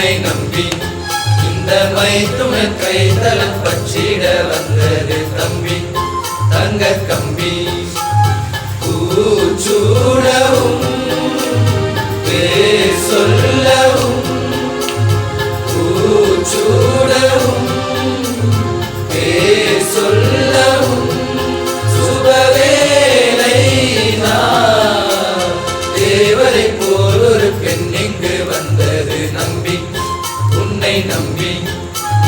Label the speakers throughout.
Speaker 1: உன்னை நம்பி இந்த மைத்துனன் கைதலம் பற்றிட வந்தது தம்பி தங்க கம்பி பூச்சூடவும் பேர் சொல்லவும் பூச்சூடவும் பேர் சொல்லவும் சுபவேளை தேவரை போல் ஒரு பெண் இங்கு வந்தது நம்பி உன்னை நம்பி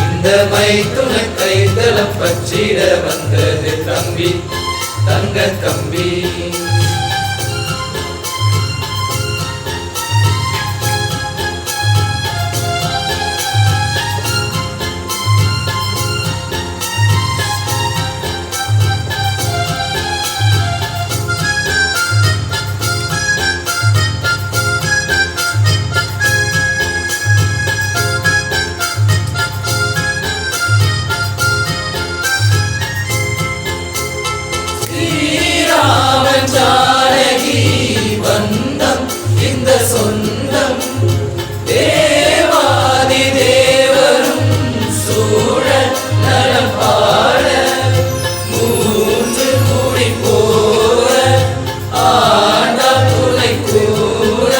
Speaker 1: இந்த மைத்துன கைதலம் பற்றிட வந்தது தம்பி தங்க கம்பி ஜானகி வந்தம் இந்த சொந்தம் தேவாதி தேவரும் சூழ நலம் பாட மூன்று கூடி போற ஆண்டா துணை கூற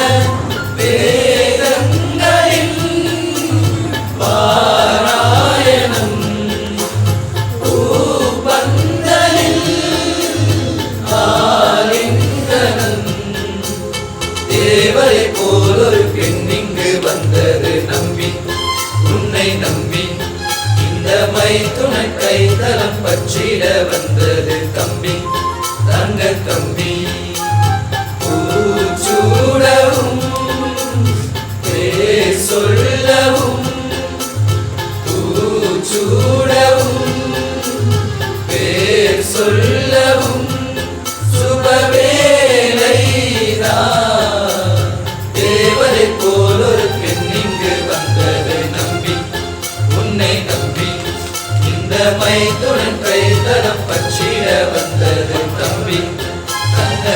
Speaker 1: வேதங்களின் பாராயணம் தேவரை போல் ஒரு பெண் இங்கு வந்தது நம்பி உன்னை நம்பி இந்த மைத்துனை கைதலம் பற்றிட வந்தது தம்பி தங்க கம்பி பூச்சூடவும் பேர் சொல்லவும் பூச்சூடவும் பேர் சொல்லவும் சுபவேளை தேவரை போல் ஒரு பெண் இங்கு வந்தது நம்பி உன்னை நம்பி இந்த மைத்துனன் கைதலம் பற்றிட வந்தது தம்பி தங்க